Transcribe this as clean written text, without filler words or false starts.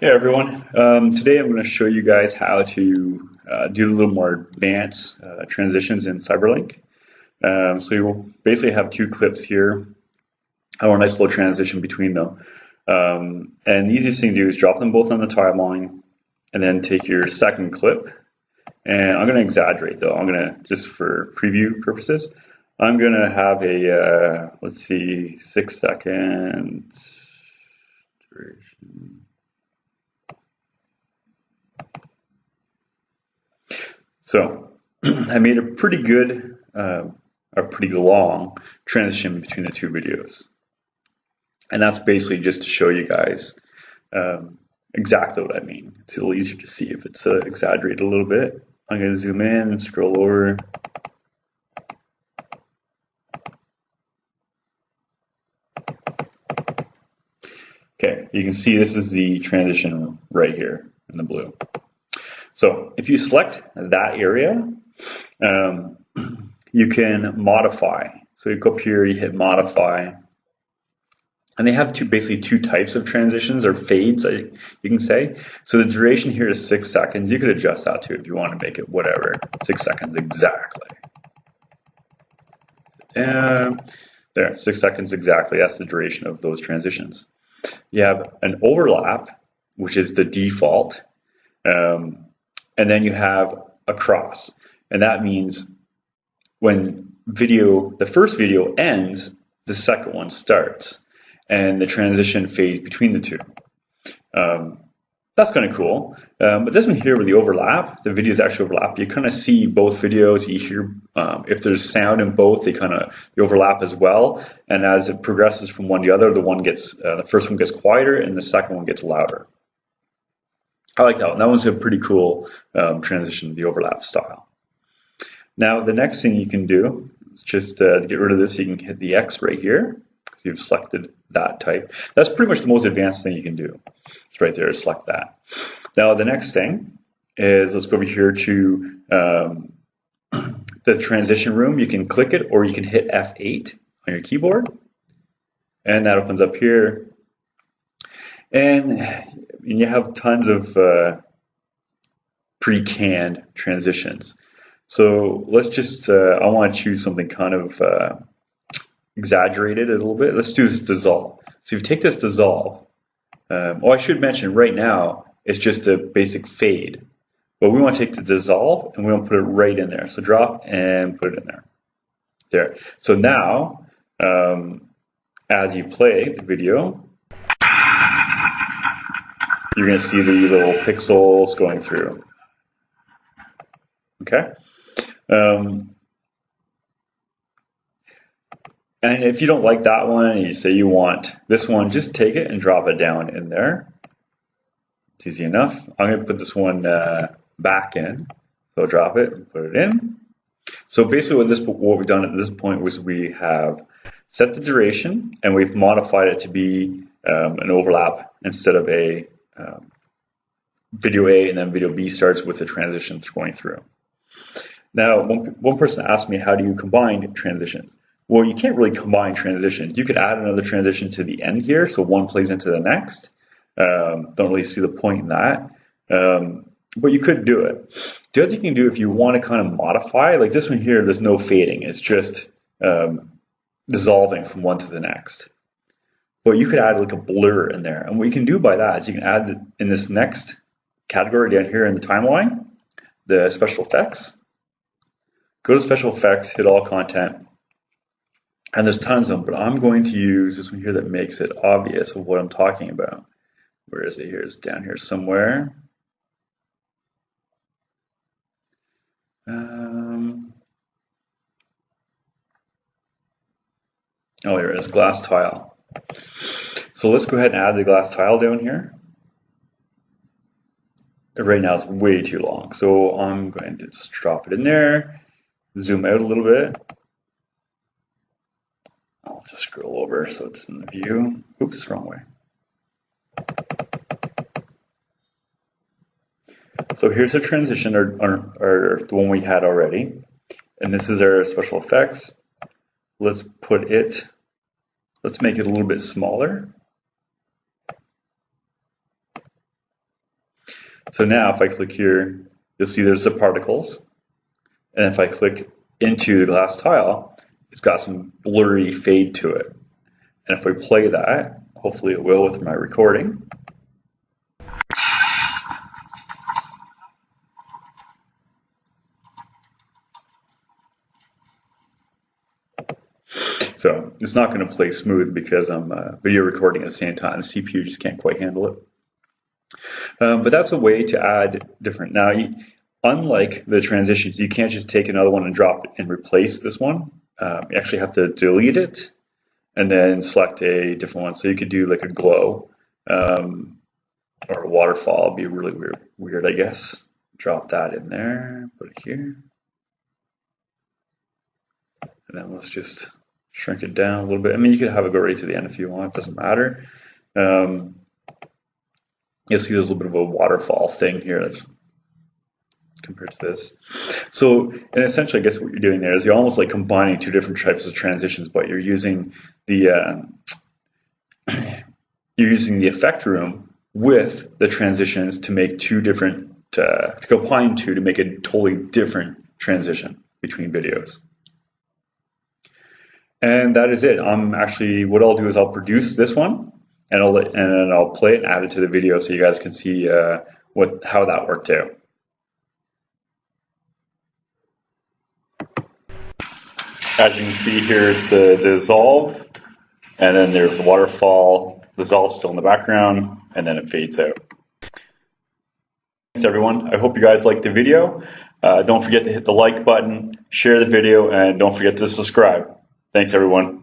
Hey everyone, today I'm going to show you guys how to do a little more advanced transitions in CyberLink. So you'll basically have two clips here, or a nice little transition between them. And the easiest thing to do is drop them both on the timeline and then take your second clip. And I'm going to exaggerate though, I'm going to, just for preview purposes, I'm going to have a, let's see, 6-second duration. So I made a pretty good, a pretty long transition between the two videos. And that's basically just to show you guys exactly what I mean. It's a little easier to see if it's exaggerated a little bit. I'm going to zoom in and scroll over. Okay, you can see this is the transition right here in the blue. So if you select that area, you can modify. So you go up here, you hit modify, and they have basically two types of transitions, or fades, you can say. So the duration here is 6 seconds. You could adjust that too if you want to make it whatever, 6 seconds exactly. There, 6 seconds exactly. That's the duration of those transitions. You have an overlap, which is the default. And then you have a cross, and that means when the first video ends, the second one starts, and the transition fades between the two. That's kind of cool. But this one here with the overlap, the videos actually overlap. You kind of see both videos. You hear if there's sound in both, they overlap as well. And as it progresses from one to the other, the first one gets quieter, and the second one gets louder. I like that one. That one's a pretty cool transition, the overlap style. Now, the next thing you can do is just to get rid of this, you can hit the X right here. So you've selected that type. That's pretty much the most advanced thing you can do. It's right there, select that. Now, the next thing is, let's go over here to the transition room. You can click it, or you can hit F8 on your keyboard. And that opens up here. And you have tons of pre-canned transitions. So let's just, I want to choose something kind of exaggerated a little bit. Let's do this dissolve. So if you take this dissolve, I should mention right now, it's just a basic fade. But we want to take the dissolve and we want to put it right in there. So drop and put it in there. There. So now, as you play the video, you're going to see the little pixels going through. Okay? And if you don't like that one and you say you want this one, just take it and drop it down in there. It's easy enough. I'm going to put this one back in. So drop it and put it in. So basically what we've done at this point was we have set the duration and we've modified it to be an overlap instead of a video A and then video B starts with the transitions going through. Now, one person asked me, how do you combine transitions? Well, you can't really combine transitions. You could add another transition to the end here, so one plays into the next. Don't really see the point in that, but you could do it. The other thing you can do if you want to kind of modify, like this one here, there's no fading. It's just dissolving from one to the next. But you could add like a blur in there. And what you can do by that is you can add in this next category down here in the timeline, the special effects. Go to special effects, hit all content. And there's tons of them, but I'm going to use this one here that makes it obvious of what I'm talking about. Where is it here? It's down here somewhere. Oh, here it is, glass tile. So let's go ahead and add the glass tile down here. Right now it's way too long, so I'm going to just drop it in there, zoom out a little bit. I'll just scroll over so it's in the view. Oops, wrong way. So here's a transition, or the one we had already. And this is our special effects. Let's make it a little bit smaller. So now if I click here, you'll see there's the particles. And if I click into the glass tile, it's got some blurry fade to it. And if we play that, hopefully it will with my recording. So it's not going to play smooth because I'm video recording at the same time. The CPU just can't quite handle it. But that's a way to add different. Now, unlike the transitions, you can't just take another one and drop it and replace this one. You actually have to delete it and then select a different one. So you could do like a glow or a waterfall. It'd be really weird, I guess. Drop that in there, put it here. And then let's just shrink it down a little bit. I mean, you could have it go right to the end if you want, it doesn't matter. You'll see there's a little bit of a waterfall thing here compared to this. So, and essentially, I guess what you're doing there is you're almost like combining two different types of transitions, but you're using the effect room with the transitions to make two different, to combine two to make a totally different transition between videos. And that is it. What I'll do is I'll produce this one, and I'll play it and add it to the video so you guys can see how that worked out. As you can see, here's the dissolve, and then there's the waterfall. Dissolve still in the background, and then it fades out. Thanks everyone. I hope you guys liked the video. Don't forget to hit the like button, share the video, and don't forget to subscribe. Thanks everyone.